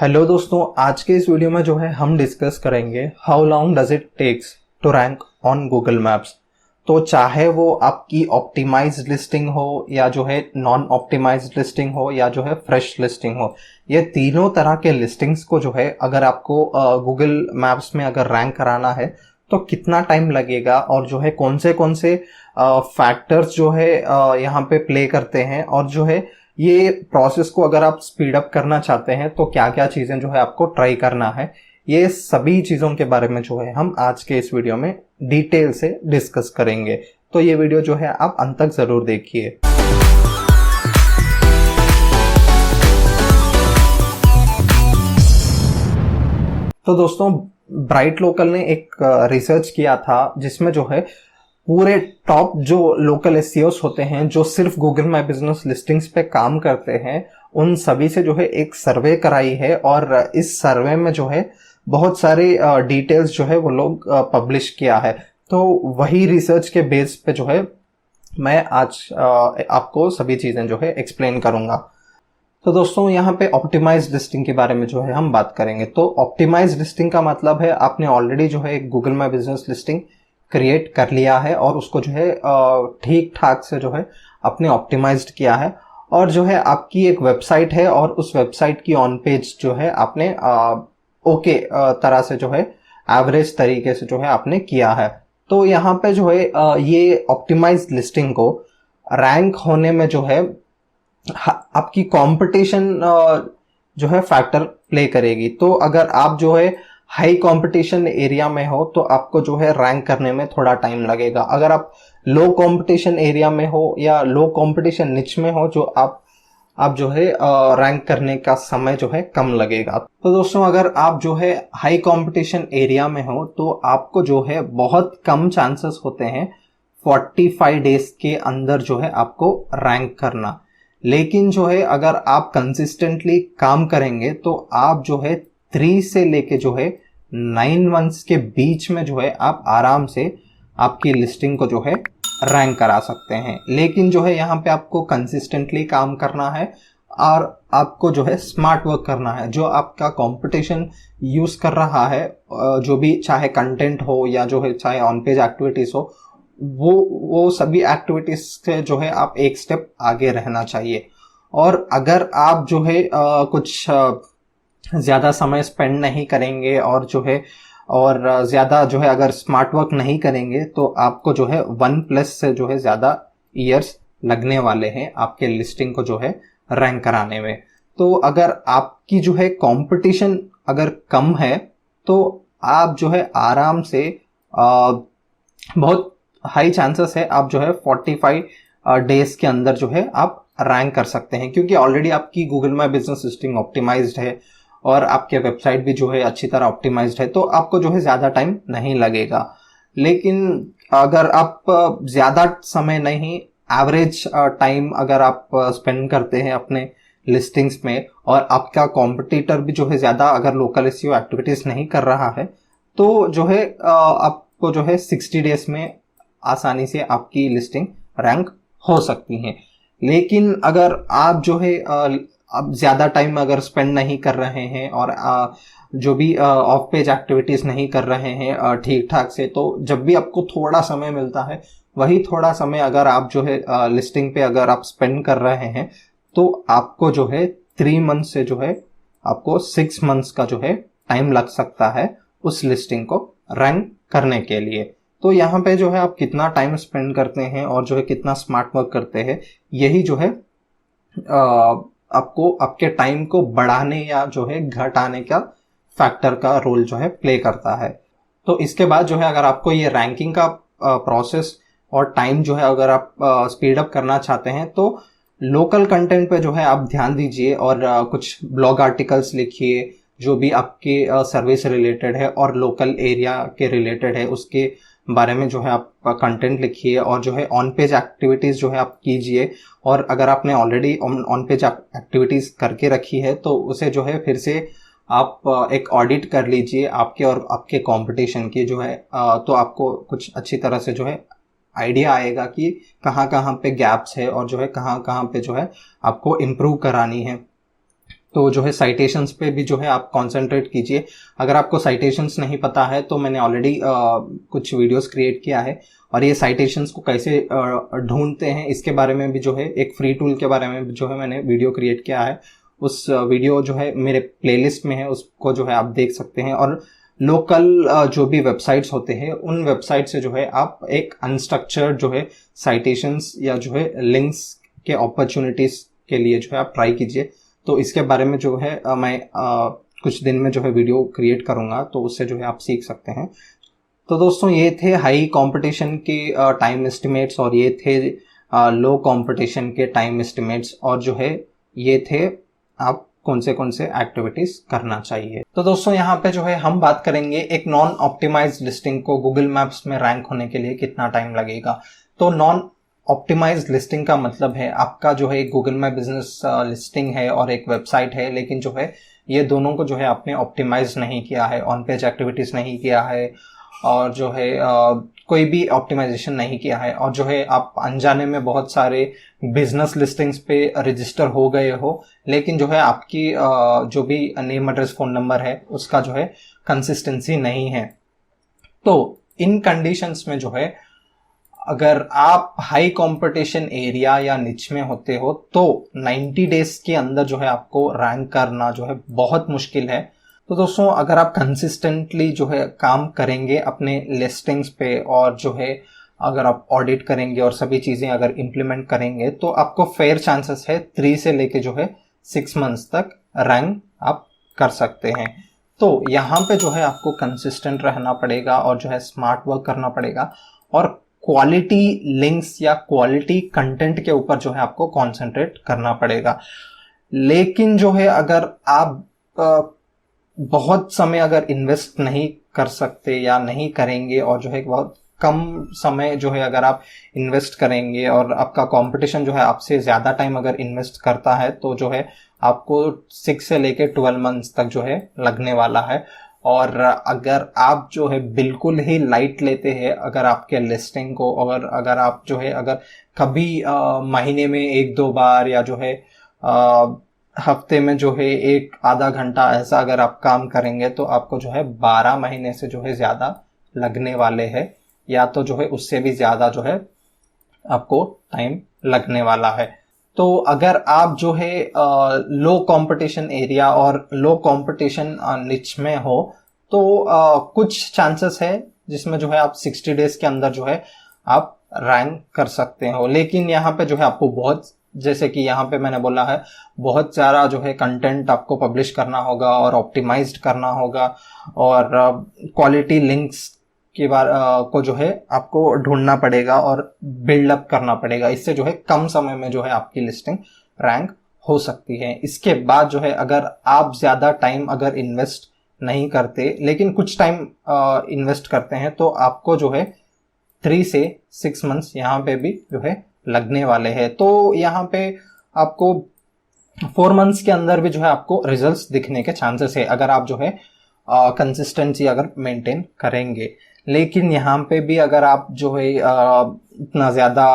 Hello दोस्तों, आज के इस वीडियो में जो है हम डिस्कस करेंगे how long does it takes to rank on Google Maps. तो चाहे वो आपकी ऑप्टिमाइज्ड लिस्टिंग हो या जो है नॉन ऑप्टिमाइज्ड लिस्टिंग हो या जो है फ्रेश लिस्टिंग हो, ये तीनों तरह के लिस्टिंग्स को जो है अगर आपको गूगल मैप्स में अगर रैंक कराना है तो कितना टाइम लगेगा और जो है कौन से फैक्टर्स जो है यहाँ पे प्ले करते हैं, और जो है ये प्रोसेस को अगर आप स्पीड अप करना चाहते हैं तो क्या क्या चीजें जो है आपको ट्राई करना है, ये सभी चीजों के बारे में जो है हम आज के इस वीडियो में डिटेल से डिस्कस करेंगे। तो ये वीडियो जो है आप अंत तक जरूर देखिए। तो दोस्तों, ब्राइट लोकल ने एक रिसर्च किया था जिसमें जो है पूरे टॉप जो लोकल एसईओस होते हैं जो सिर्फ गूगल माई बिजनेस लिस्टिंग्स पे काम करते हैं, उन सभी से जो है एक सर्वे कराई है। और इस सर्वे में जो है बहुत सारे डिटेल्स जो है वो लोग पब्लिश किया है। तो वही रिसर्च के बेस पे जो है मैं आज आपको सभी चीजें जो है एक्सप्लेन करूंगा। तो दोस्तों, यहाँ पे ऑप्टिमाइज्ड लिस्टिंग के बारे में जो है हम बात करेंगे। तो ऑप्टिमाइज्ड लिस्टिंग का मतलब है आपने ऑलरेडी जो है एक Google My Business listing create कर लिया है और उसको जो है ठीक ठाक से जो है आपने ऑप्टिमाइज्ड किया है, और जो है आपकी एक वेबसाइट है और उस वेबसाइट की ऑन पेज जो है आपने ओके तरह से जो है एवरेज तरीके से जो है आपने किया है। तो यहाँ पे जो है ये ऑप्टिमाइज्ड लिस्टिंग को रैंक होने में जो है आपकी कंपटीशन जो है फैक्टर प्ले करेगी। तो अगर आप जो है हाई कंपटीशन एरिया में हो तो आपको जो है रैंक करने में थोड़ा टाइम लगेगा। अगर आप लो कंपटीशन एरिया में हो या लो कंपटीशन निच में हो, जो आप जो है रैंक करने का समय जो है कम लगेगा। तो दोस्तों, अगर आप जो है हाई कंपटीशन एरिया में हो तो आपको जो है बहुत कम चांसेस होते हैं 45 डेज के अंदर जो है आपको रैंक करना। लेकिन जो है अगर आप कंसिस्टेंटली काम करेंगे तो आप जो है 3 से लेके जो है 9 मंथ्स के बीच में जो है आप आराम से आपकी लिस्टिंग को जो है रैंक करा सकते हैं। लेकिन जो है यहाँ पे आपको कंसिस्टेंटली काम करना है और आपको जो है स्मार्ट वर्क करना है। जो आपका कंपटीशन यूज कर रहा है, जो भी चाहे कंटेंट हो या जो है चाहे ऑन पेज एक्टिविटीज हो, वो सभी एक्टिविटीज से जो है आप एक स्टेप आगे रहना चाहिए। और अगर आप जो है कुछ ज्यादा समय स्पेंड नहीं करेंगे और जो है ज्यादा जो है अगर स्मार्ट वर्क नहीं करेंगे तो आपको जो है 1+ से जो है ज्यादा ईयर्स लगने वाले हैं आपके लिस्टिंग को जो है रैंक कराने में। तो अगर आपकी जो है कंपटीशन अगर कम है तो आप जो है आराम से बहुत हाई चांसेस है आप जो है 45 डेज के अंदर जो है आप रैंक कर सकते हैं, क्योंकि ऑलरेडी आपकी Google My Business listing optimised है और आपके वेबसाइट भी जो है अच्छी तरह ऑप्टिमाइज्ड है, तो आपको जो है ज्यादा टाइम नहीं लगेगा। लेकिन अगर आप ज्यादा समय नहीं, एवरेज टाइम अगर आप स्पेंड करते हैं अपने लिस्टिंग्स में और आपका कॉम्पिटिटर भी जो है ज्यादा अगर लोकल एसईओ एक्टिविटीज नहीं कर रहा है, तो जो है आपको जो है 60 डेज में आसानी से आपकी लिस्टिंग रैंक हो सकती है। लेकिन अगर आप जो है अब ज्यादा टाइम अगर स्पेंड नहीं कर रहे हैं और जो भी ऑफ पेज एक्टिविटीज नहीं कर रहे हैं ठीक ठाक से, तो जब भी आपको थोड़ा समय मिलता है वही थोड़ा समय अगर आप जो है लिस्टिंग पे अगर आप स्पेंड कर रहे हैं तो आपको जो है 3 मंथ से जो है आपको 6 मंथ्स का जो है टाइम लग सकता है उस लिस्टिंग को रैंक करने के लिए। तो यहाँ पे जो है आप कितना टाइम स्पेंड करते हैं और जो है कितना स्मार्ट वर्क करते हैं, यही जो है आपको आपके टाइम को बढ़ाने या जो है घटाने का फैक्टर का रोल जो है प्ले करता है। तो इसके बाद जो है अगर आपको ये रैंकिंग का प्रोसेस और टाइम जो है अगर आप स्पीड अप करना चाहते हैं तो लोकल कंटेंट पे जो है आप ध्यान दीजिए और कुछ ब्लॉग आर्टिकल्स लिखिए जो भी आपके सर्विस रिलेटेड है और लोकल एरिया के रिलेटेड है, उसके बारे में जो है आप कंटेंट लिखिए और जो है ऑन पेज एक्टिविटीज जो है आप कीजिए। और अगर आपने ऑलरेडी ऑन पेज एक्टिविटीज करके रखी है तो उसे जो है फिर से आप एक ऑडिट कर लीजिए आपके और आपके कंपटीशन की जो है, तो आपको कुछ अच्छी तरह से जो है आइडिया आएगा कि कहाँ कहाँ पे गैप्स है और जो है कहाँ कहाँ पे जो है आपको इम्प्रूव करानी है। तो जो है साइटेशंस पे भी जो है आप कंसंट्रेट कीजिए। अगर आपको साइटेशंस नहीं पता है तो मैंने ऑलरेडी कुछ वीडियोस क्रिएट किया है, और ये साइटेशंस को कैसे ढूंढते हैं इसके बारे में भी जो है एक फ्री टूल के बारे में भी जो है मैंने वीडियो क्रिएट किया है। उस वीडियो जो है मेरे प्लेलिस्ट में है, उसको जो है आप देख सकते हैं। और लोकल जो भी वेबसाइट्स होते हैं उन वेबसाइट से जो है आप एक अनस्ट्रक्चर्ड जो है साइटेशंस या जो है लिंक्स के अपॉर्चुनिटीज के लिए जो है आप ट्राई कीजिए। तो इसके बारे में जो है मैं कुछ दिन में जो है वीडियो क्रिएट करूंगा, तो उससे जो है आप सीख सकते हैं। तो दोस्तों ये थे हाई कंपटीशन के टाइम एस्टिमेट्स, और ये थे लो कंपटीशन के टाइम एस्टिमेट्स, और जो है ये थे आप कौन से एक्टिविटीज करना चाहिए। तो दोस्तों यहाँ पे जो है हम बात करेंगे एक नॉन ऑप्टिमाइज्ड लिस्टिंग को गूगल मैप्स में रैंक होने के लिए कितना टाइम लगेगा। तो नॉन ऑप्टिमाइज्ड लिस्टिंग का मतलब है आपका जो है एक गूगल मैप बिजनेस लिस्टिंग है और एक वेबसाइट है, लेकिन जो है ये दोनों को जो है आपने ऑप्टिमाइज नहीं किया है, ऑन पेज एक्टिविटीज नहीं किया है, और जो है कोई भी ऑप्टिमाइजेशन नहीं किया है, और जो है आप अनजाने में बहुत सारे बिजनेस लिस्टिंग्स पे रजिस्टर हो गए हो, लेकिन जो है आपकी जो भी नेम एड्रेस फ़ोन नंबर है उसका जो है कंसिस्टेंसी नहीं है। तो इन कंडीशंस में जो है अगर आप हाई कंपटीशन एरिया या निच में होते हो तो 90 डेज के अंदर जो है आपको रैंक करना जो है बहुत मुश्किल है। तो दोस्तों अगर आप कंसिस्टेंटली जो है काम करेंगे अपने लिस्टिंग्स पे, और जो है अगर आप ऑडिट करेंगे और सभी चीज़ें अगर इम्प्लीमेंट करेंगे, तो आपको फेयर चांसेस है 3 से लेके जो है 6 मंथ्स तक रैंक आप कर सकते हैं। तो यहाँ पे जो है आपको कंसिस्टेंट रहना पड़ेगा और जो है स्मार्ट वर्क करना पड़ेगा, और क्वालिटी लिंक्स या क्वालिटी कंटेंट के ऊपर जो है आपको कॉन्सेंट्रेट करना पड़ेगा। लेकिन जो है अगर आप बहुत समय अगर इन्वेस्ट नहीं कर सकते या नहीं करेंगे, और जो है बहुत कम समय जो है अगर आप इन्वेस्ट करेंगे और आपका कंपटीशन जो है आपसे ज़्यादा टाइम अगर इन्वेस्ट करता है, तो जो है आपको 6 से लेके 12 मंथ्स तक जो है लगने वाला है। और अगर आप जो है बिल्कुल ही लाइट लेते हैं अगर आपके लिस्टिंग को, और अगर आप जो है अगर कभी महीने में 1-2 बार या जो है हफ्ते में जो है 1-आधा घंटा ऐसा अगर आप काम करेंगे, तो आपको जो है 12 महीने से जो है ज़्यादा लगने वाले हैं, या तो जो है उससे भी ज़्यादा जो है आपको टाइम लगने वाला है। तो अगर आप जो है लो कंपटीशन एरिया और लो कंपटीशन निच में हो, तो कुछ चांसेस है जिसमें जो है आप 60 डेज के अंदर जो है आप रैंक कर सकते हो। लेकिन यहाँ पे जो है आपको बहुत, जैसे कि यहाँ पे मैंने बोला है, बहुत सारा जो है कंटेंट आपको पब्लिश करना होगा और ऑप्टिमाइज्ड करना होगा, और क्वालिटी लिंक्स की बार को जो है आपको ढूंढना पड़ेगा और बिल्डअप करना पड़ेगा। इससे जो है कम समय में जो है आपकी लिस्टिंग रैंक हो सकती है। इसके बाद जो है अगर आप ज़्यादा टाइम अगर इन्वेस्ट नहीं करते, लेकिन कुछ टाइम इन्वेस्ट करते हैं, तो आपको जो है 3 से 6 मंथ्स यहाँ पे भी जो है लगने वाले हैं। तो यहाँ पे आपको 4 मंथ्स के अंदर भी जो है आपको रिजल्ट्स दिखने के चांसेस है अगर आप जो है कंसिस्टेंसी अगर मेंटेन करेंगे। लेकिन यहाँ पे भी अगर आप जो है इतना ज़्यादा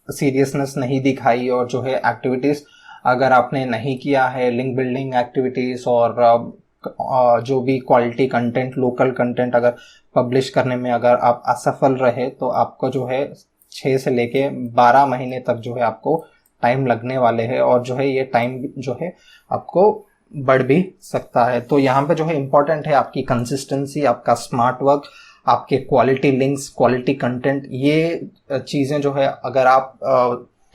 सीरियसनेस नहीं दिखाई, और जो है एक्टिविटीज़ अगर आपने नहीं किया है, लिंक बिल्डिंग एक्टिविटीज़ और जो भी क्वालिटी कंटेंट, लोकल कंटेंट अगर पब्लिश करने में अगर आप असफल रहे, तो आपको जो है 6 से लेके 12 महीने तक जो है आपको टाइम लगने वाले हैं, और जो है ये टाइम जो है आपको बढ़ भी सकता है। तो यहाँ पे जो है इम्पोर्टेंट है आपकी कंसिस्टेंसी, आपका स्मार्ट वर्क, आपके क्वालिटी लिंक्स, क्वालिटी कंटेंट, ये चीज़ें जो है अगर आप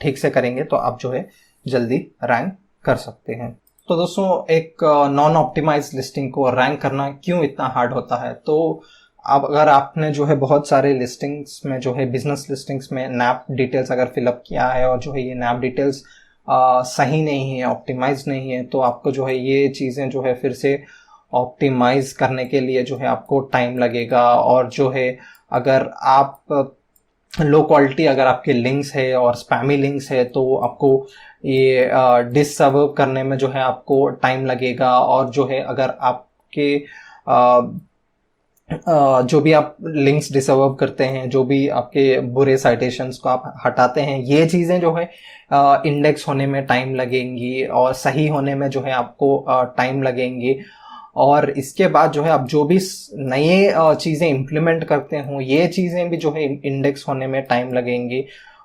ठीक से करेंगे तो आप जो है जल्दी रैंक कर सकते हैं। तो दोस्तों एक नॉन ऑप्टिमाइज्ड लिस्टिंग को रैंक करना क्यों इतना हार्ड होता है? तो अब अगर आपने जो है बहुत सारे लिस्टिंग्स में जो है बिजनेस लिस्टिंग्स में नैप डिटेल्स अगर फिलअप किया है, और जो है ये नैप डिटेल्स सही नहीं है, ऑप्टिमाइज नहीं है, तो आपको जो है ये चीज़ें जो है फिर से ऑप्टिमाइज करने के लिए जो है आपको टाइम लगेगा। और जो है अगर आप लो क्वालिटी अगर आपके लिंक्स है और स्पैमी लिंक्स है, तो आपको ये डिससर्व करने में जो है आपको टाइम लगेगा। और जो है अगर आपके जो भी आप लिंक्स डिसअवर्ब करते हैं, जो भी आपके बुरे साइटेशंस को आप हटाते हैं, ये चीज़ें जो है इंडेक्स होने में टाइम लगेंगी और सही होने में जो है आपको टाइम लगेंगी। और इसके बाद जो है आप जो भी नए चीज़ें इम्प्लीमेंट करते हो, ये चीज़ें भी जो है इंडेक्स होने में टाइम लगेंगी।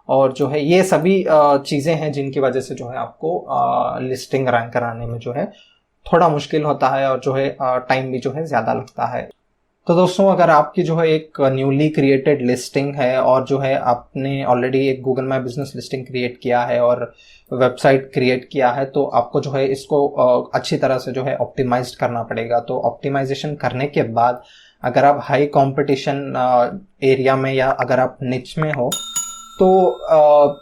और जो है ये सभी चीज़ें हैं जिनकी वजह से जो है आपको लिस्टिंग रैंक कराने में जो है थोड़ा मुश्किल होता है और जो है टाइम भी जो है ज़्यादा लगता है। तो दोस्तों, अगर आपकी जो है एक न्यूली क्रिएटेड लिस्टिंग है और जो है आपने ऑलरेडी एक Google My Business listing create किया है और वेबसाइट क्रिएट किया है, तो आपको जो है इसको अच्छी तरह से जो है ऑप्टिमाइज करना पड़ेगा। तो ऑप्टिमाइजेशन करने के बाद अगर आप हाई कंपटीशन एरिया में या अगर आप निच में हो, तो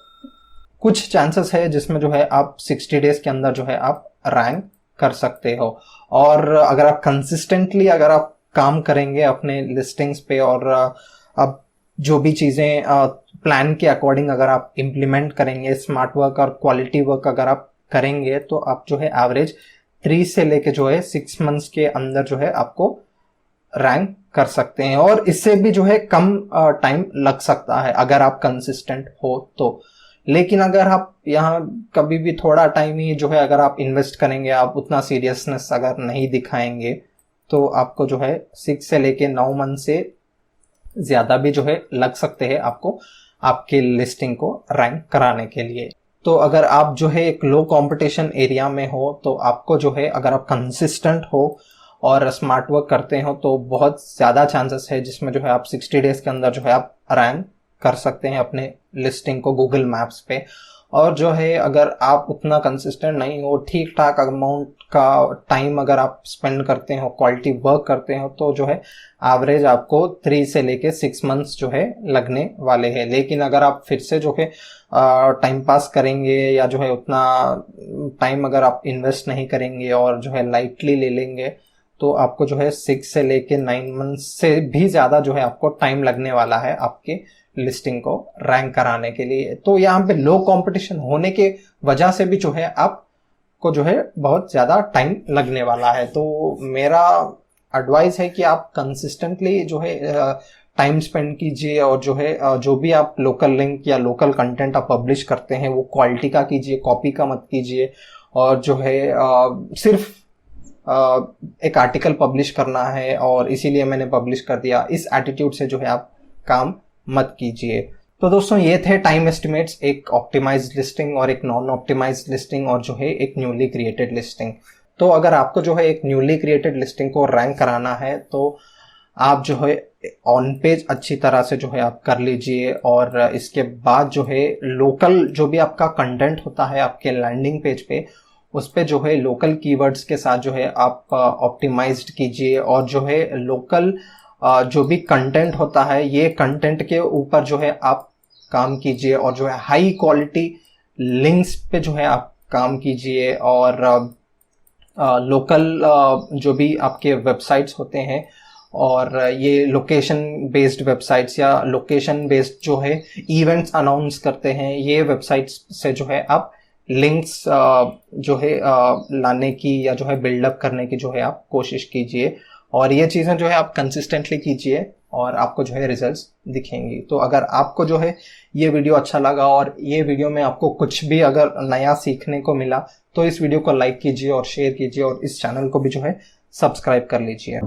कुछ चांसेस है जिसमें जो है आप 60 डेज के अंदर जो है आप रैंक कर सकते हो। और अगर आप कंसिस्टेंटली अगर आप काम करेंगे अपने लिस्टिंग्स पे और अब जो भी चीज़ें प्लान के अकॉर्डिंग अगर आप इम्प्लीमेंट करेंगे, स्मार्ट वर्क और क्वालिटी वर्क अगर आप करेंगे, तो आप जो है एवरेज 3 से लेके जो है 6 मंथ्स के अंदर जो है आपको रैंक कर सकते हैं। और इससे भी जो है कम टाइम लग सकता है अगर आप कंसिस्टेंट हो तो। लेकिन अगर आप यहाँ कभी भी थोड़ा टाइम ही जो है अगर आप इन्वेस्ट करेंगे, आप उतना सीरियसनेस अगर नहीं दिखाएंगे, तो आपको जो है 6 से लेके 9 मंथ से ज़्यादा भी जो है लग सकते हैं आपको आपके लिस्टिंग को रैंक कराने के लिए। तो अगर आप जो है एक लो कंपटीशन एरिया में हो, तो आपको जो है अगर आप कंसिस्टेंट हो और स्मार्ट वर्क करते हो, तो बहुत ज़्यादा चांसेस है जिसमें जो है आप 60 डेज के अंदर जो है आप रैंक कर सकते हैं अपने लिस्टिंग को गूगल मैप्स पे। और जो है अगर आप उतना कंसिस्टेंट नहीं हो, ठीक ठाक अमाउंट का टाइम अगर आप स्पेंड करते हो, क्वालिटी वर्क करते हो, तो जो है एवरेज आपको 3 से लेके 6 मंथ्स जो है लगने वाले हैं। लेकिन अगर आप फिर से जो है टाइम पास करेंगे या जो है उतना टाइम अगर आप इन्वेस्ट नहीं करेंगे और जो है लाइटली ले लेंगे, तो आपको जो है 6 से लेके 9 मंथ्स से भी ज़्यादा जो है आपको टाइम लगने वाला है आपके लिस्टिंग को रैंक कराने के लिए। तो यहाँ पे लो कंपटीशन होने के वजह से भी जो है आपको जो है बहुत ज़्यादा टाइम लगने वाला है। तो मेरा एडवाइस है कि आप कंसिस्टेंटली जो है टाइम स्पेंड कीजिए और जो है जो भी आप लोकल लिंक या लोकल कंटेंट आप पब्लिश करते हैं वो क्वालिटी का कीजिए, कॉपी का मत कीजिए। और जो है सिर्फ एक आर्टिकल पब्लिश करना है और इसीलिए मैंने पब्लिश कर दिया, इस एटीट्यूड से जो है आप काम मत कीजिए। तो दोस्तों, ये थे टाइम एस्टिमेट्स, एक ऑप्टिमाइज्ड लिस्टिंग और एक नॉन ऑप्टिमाइज्ड लिस्टिंग और जो है एक न्यूली क्रिएटेड लिस्टिंग। तो अगर आपको जो है एक न्यूली क्रिएटेड लिस्टिंग को रैंक कराना है, तो आप जो है ऑन पेज अच्छी तरह से जो है आप कर लीजिए। और इसके बाद जो है लोकल जो भी आपका कंटेंट होता है आपके लैंडिंग पेज पे, उस पे जो है लोकल कीवर्ड्स के साथ जो है आप ऑप्टिमाइज्ड कीजिए। और जो है लोकल जो भी कंटेंट होता है, ये कंटेंट के ऊपर जो है आप काम कीजिए और जो है हाई क्वालिटी लिंक्स पे जो है आप काम कीजिए। और लोकल जो भी आपके वेबसाइट्स होते हैं, और ये लोकेशन बेस्ड वेबसाइट्स या लोकेशन बेस्ड जो है इवेंट्स अनाउंस करते हैं, ये वेबसाइट्स से जो है आप लिंक्स जो है लाने की या जो है बिल्डअप करने की जो है आप कोशिश कीजिए। और ये चीज़ें जो है आप कंसिस्टेंटली कीजिए और आपको जो है रिजल्ट्स दिखेंगी। तो अगर आपको जो है ये वीडियो अच्छा लगा और ये वीडियो में आपको कुछ भी अगर नया सीखने को मिला, तो इस वीडियो को लाइक कीजिए और शेयर कीजिए और इस चैनल को भी जो है सब्सक्राइब कर लीजिए।